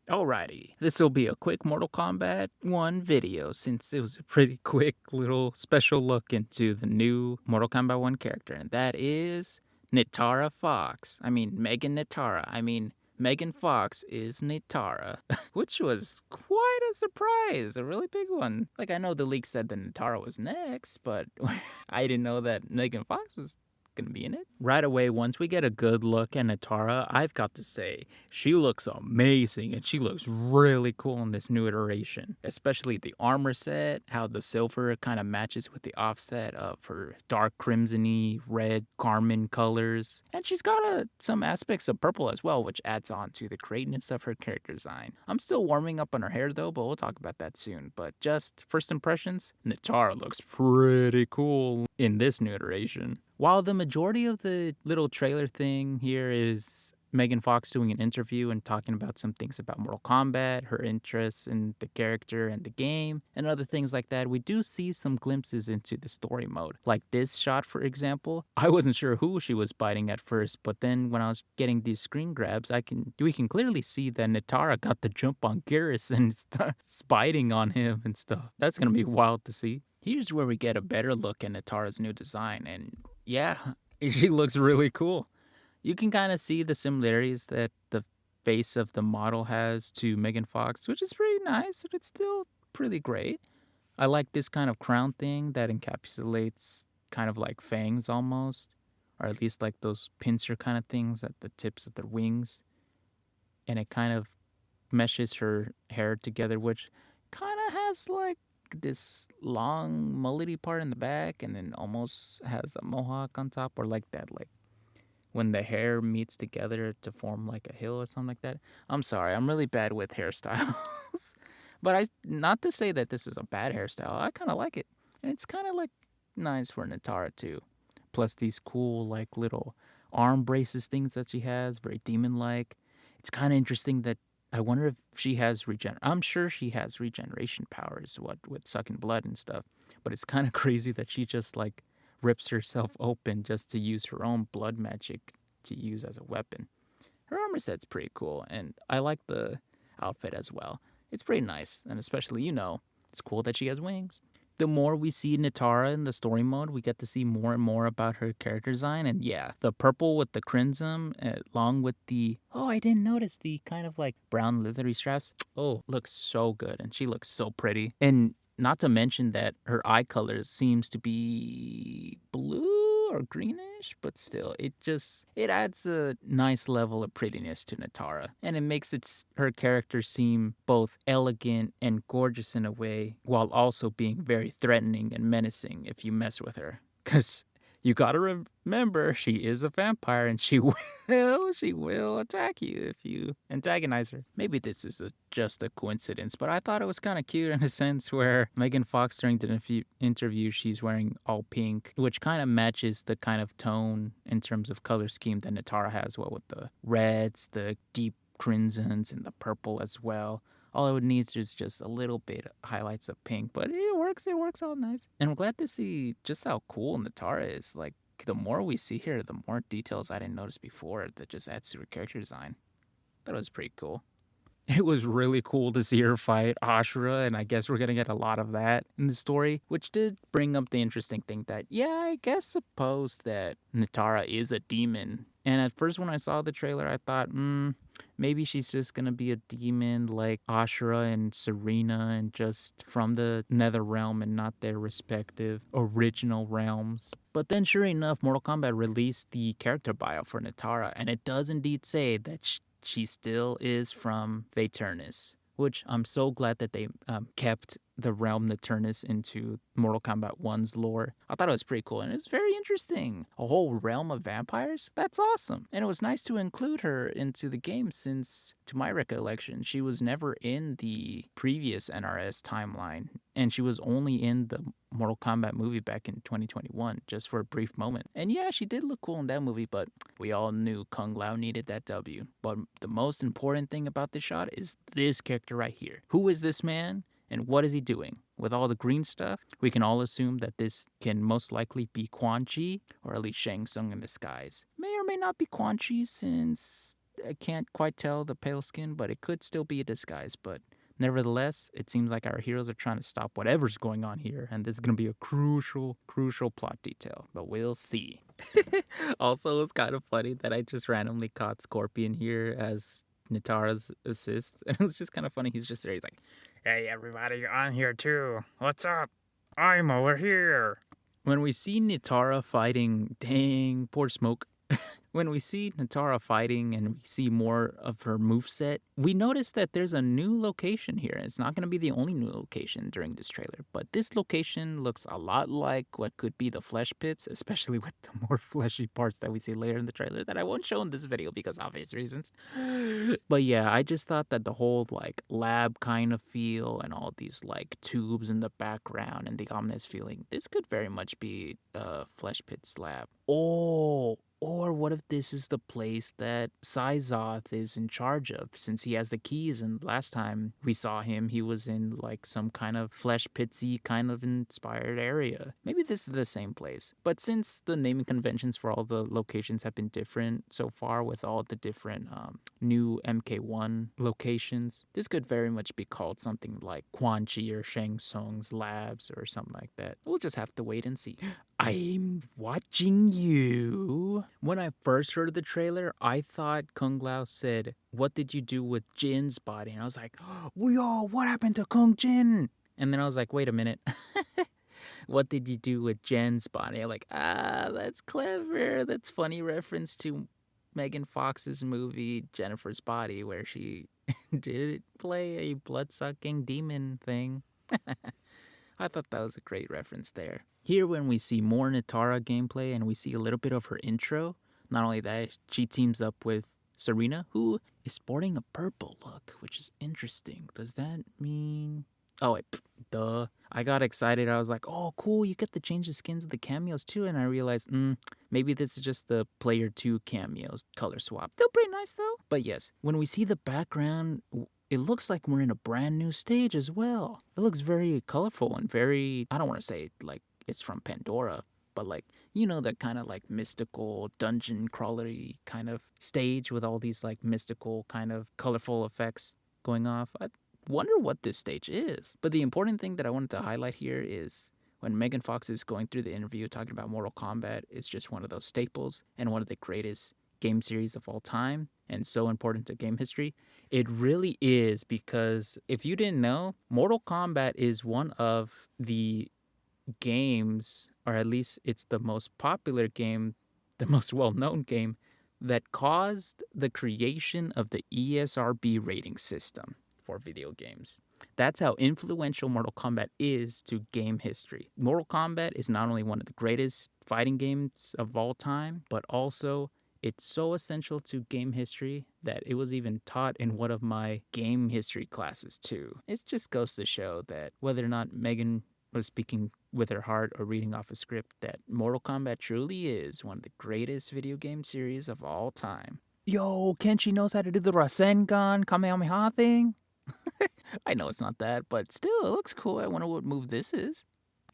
Alrighty, this will be a quick Mortal Kombat 1 video since it was a pretty quick little special look into the new Mortal Kombat 1 character, and that is Nitara Fox. Megan Nitara. Megan Fox is Nitara, which was quite a surprise, a really big one. Like, I know the leak said that Nitara was next, but I didn't know that Megan Fox was gonna be in it. Right away, once we get a good look at Nitara, I've got to say, she looks amazing and she looks really cool in this new iteration. Especially the armor set, how the silver kind of matches with the offset of her dark crimson-y red carmine colors. And she's got some aspects of purple as well, which adds on to the greatness of her character design. I'm still warming up on her hair though, but we'll talk about that soon. But just first impressions, Nitara looks pretty cool in this new iteration. While the majority of the little trailer thing here is Megan Fox doing an interview and talking about some things about Mortal Kombat, her interests in the character and the game, and other things like that, we do see some glimpses into the story mode. Like this shot, for example, I wasn't sure who she was biting at first, but then when I was getting these screen grabs, we can clearly see that Nitara got the jump on Geras and starts biting on him and stuff. That's gonna be wild to see. Here's where we get a better look at Nitara's new design, and yeah, she looks really cool. You can kind of see the similarities that the face of the model has to Megan Fox, which is pretty nice, but it's still pretty great. I like this kind of crown thing that encapsulates kind of like fangs almost, or at least like those pincer kind of things at the tips of the wings. And it kind of meshes her hair together, which kind of has like this long mullety part in the back and then almost has a mohawk on top, or like that, like when the hair meets together to form like a hill or something like that. I'm sorry, I'm really bad with hairstyles. But not to say that this is a bad hairstyle. I kind of like it. And it's kind of like nice for Nitara too. Plus these cool like little arm braces things that she has, very demon-like. It's kind of interesting that I wonder if she has I'm sure she has regeneration powers, what with sucking blood and stuff. But it's kind of crazy that she just like rips herself open just to use her own blood magic to use as a weapon. Her armor set's pretty cool, and I like the outfit as well. It's pretty nice, and especially, it's cool that she has wings. The more we see Nitara in the story mode, we get to see more and more about her character design. And yeah, the purple with the crimson, along with I didn't notice the kind of like brown leathery straps. Oh, looks so good. And she looks so pretty. And not to mention that her eye color seems to be blue or greenish, but still, it adds a nice level of prettiness to Nitara, and it makes her character seem both elegant and gorgeous in a way, while also being very threatening and menacing if you mess with her. Cause you gotta remember, she is a vampire and she will attack you if you antagonize her. Maybe this is just a coincidence, but I thought it was kind of cute in a sense where Megan Fox during the interview, she's wearing all pink, which kind of matches the kind of tone in terms of color scheme that Nitara has, with the reds, the deep crimsons, and the purple as well. All I would need is just a little bit of highlights of pink, but it works out nice. And I'm glad to see just how cool Nitara is. Like, the more we see here, the more details I didn't notice before that just adds to her character design. That was pretty cool. It was really cool to see her fight Ashura, and I guess we're gonna get a lot of that in the story, which did bring up the interesting thing that, I guess suppose that Nitara is a demon. And at first when I saw the trailer, I thought, maybe she's just gonna be a demon like Ashura and Serena and just from the Nether Realm and not their respective original realms. But then sure enough, Mortal Kombat released the character bio for Nitara, and it does indeed say that she still is from Vaeternus, which I'm so glad that they kept the realm Naturnus into Mortal Kombat 1's lore. I thought it was pretty cool, and it's very interesting. A whole realm of vampires? That's awesome. And it was nice to include her into the game since, to my recollection, she was never in the previous NRS timeline, and she was only in the Mortal Kombat movie back in 2021, just for a brief moment. And yeah, she did look cool in that movie, but we all knew Kung Lao needed that W. But the most important thing about this shot is this character right here. Who is this man? And what is he doing? With all the green stuff, we can all assume that this can most likely be Quan Chi, or at least Shang Tsung in disguise. May or may not be Quan Chi since I can't quite tell the pale skin, but it could still be a disguise. But nevertheless, it seems like our heroes are trying to stop whatever's going on here, and this is going to be a crucial plot detail, but we'll see. Also, it's kind of funny that I just randomly caught Scorpion here as Nitara's assist, and it was just kind of funny. He's just there, he's like, "Hey everybody, I'm here too. What's up? I'm over here." When we see Nitara fighting, dang, poor Smoke. When we see Nitara fighting and we see more of her moveset, we notice that there's a new location here. It's not going to be the only new location during this trailer, but this location looks a lot like what could be the flesh pits, especially with the more fleshy parts that we see later in the trailer that I won't show in this video because obvious reasons. But yeah, I just thought that the whole like lab kind of feel and all these like tubes in the background and the ominous feeling, this could very much be a flesh pits lab. Oh, or what if this is the place that Syzoth is in charge of, since he has the keys, and last time we saw him, he was in like some kind of flesh pitsy kind of inspired area. Maybe this is the same place. But since the naming conventions for all the locations have been different so far with all the different new MK1 locations, this could very much be called something like Quan Chi or Shang Tsung's labs or something like that. We'll just have to wait and see. I'm watching you. When I first heard the trailer, I thought Kung Lao said, "What did you do with Jin's body?" And I was like, "Yo, what happened to Kung Jin?" And then I was like, wait a minute. What did you do with Jen's body? I'm like, that's clever. That's funny reference to Megan Fox's movie Jennifer's Body, where she did play a blood-sucking demon thing. I thought that was a great reference there. Here, when we see more Nitara gameplay and we see a little bit of her intro, not only that, she teams up with Serena, who is sporting a purple look, which is interesting. Does that mean... Oh, wait, duh. I got excited. I was like, oh, cool, you get to change the skins of the cameos too. And I realized, maybe this is just the Player 2 cameos color swap. Still pretty nice though. But yes, when we see the background, it looks like we're in a brand new stage as well. It looks very colorful and very, I don't want to say like it's from Pandora, but like, you know, that kind of like mystical dungeon crawlery kind of stage with all these like mystical kind of colorful effects going off. I wonder what this stage is. But the important thing that I wanted to highlight here is when Megan Fox is going through the interview talking about Mortal Kombat, it's just one of those staples and one of the greatest game series of all time and so important to game history. It really is, because if you didn't know, Mortal Kombat is one of the games, or at least it's the most popular game, the most well-known game, that caused the creation of the ESRB rating system for video games. That's how influential Mortal Kombat is to game history. Mortal Kombat is not only one of the greatest fighting games of all time, but also it's so essential to game history that it was even taught in one of my game history classes too. It just goes to show that whether or not Megan was speaking with her heart or reading off a script, that Mortal Kombat truly is one of the greatest video game series of all time. Yo, Kenshi knows how to do the Rasengan Kamehameha thing. I know it's not that, but still, it looks cool. I wonder what move this is.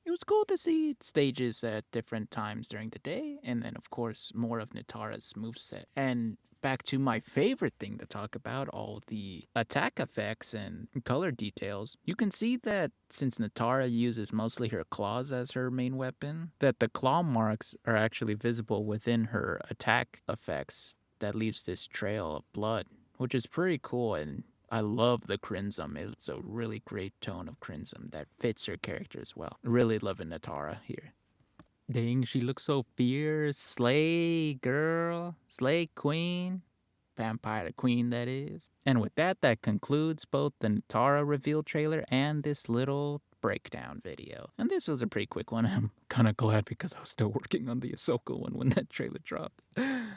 It was cool to see stages at different times during the day, and then, of course, more of Nitara's moveset. And back to my favorite thing to talk about, all the attack effects and color details. You can see that since Nitara uses mostly her claws as her main weapon, that the claw marks are actually visible within her attack effects that leaves this trail of blood, which is pretty cool. And I love the crimson. It's a really great tone of crimson that fits her character as well. Really loving Nitara here. Dang, she looks so fierce. Slay, girl. Slay, queen. Vampire queen, that is. And with that, that concludes both the Nitara reveal trailer and this little breakdown video. And this was a pretty quick one. I'm kind of glad because I was still working on the Ahsoka one when that trailer dropped.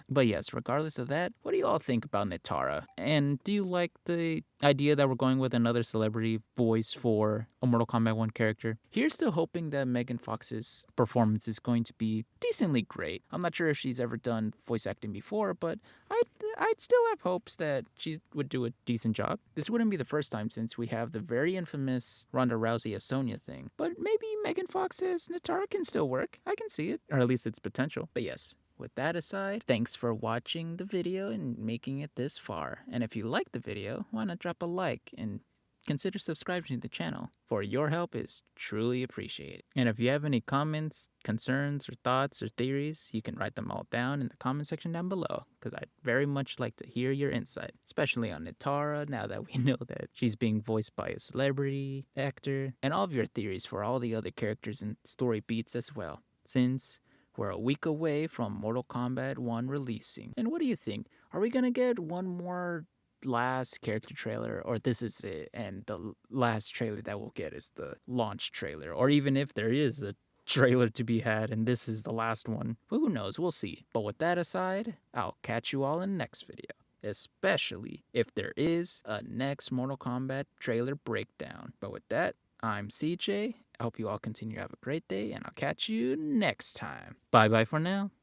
But yes, regardless of that, what do you all think about Nitara? And do you like the idea that we're going with another celebrity voice for a Mortal Kombat 1 character? Here's still hoping that Megan Fox's performance is going to be decently great. I'm not sure if she's ever done voice acting before, but I'd still have hopes that she would do a decent job. This wouldn't be the first time since we have the very infamous Ronda Rousey as Sonya thing. But maybe Megan Fox as Nitara can still work. I can see it, or at least its potential. But yes, with that aside, thanks for watching the video and making it this far. And if you liked the video, why not drop a like and consider subscribing to the channel, for your help is truly appreciated. And if you have any comments, concerns, or thoughts or theories, you can write them all down in the comment section down below, because I'd very much like to hear your insight, especially on Nitara, now that we know that she's being voiced by a celebrity actor, and all of your theories for all the other characters and story beats as well, since we're a week away from Mortal Kombat 1 releasing. And what do you think? Are we gonna get one more last character trailer, or this is it and the last trailer that we'll get is the launch trailer? Or even if there is a trailer to be had and this is the last one, who knows, we'll see. But with that aside, I'll catch you all in the next video, especially if there is a next Mortal Kombat trailer breakdown. But with that, I'm CJ. I hope you all continue to have a great day, and I'll catch you next time. Bye bye for now.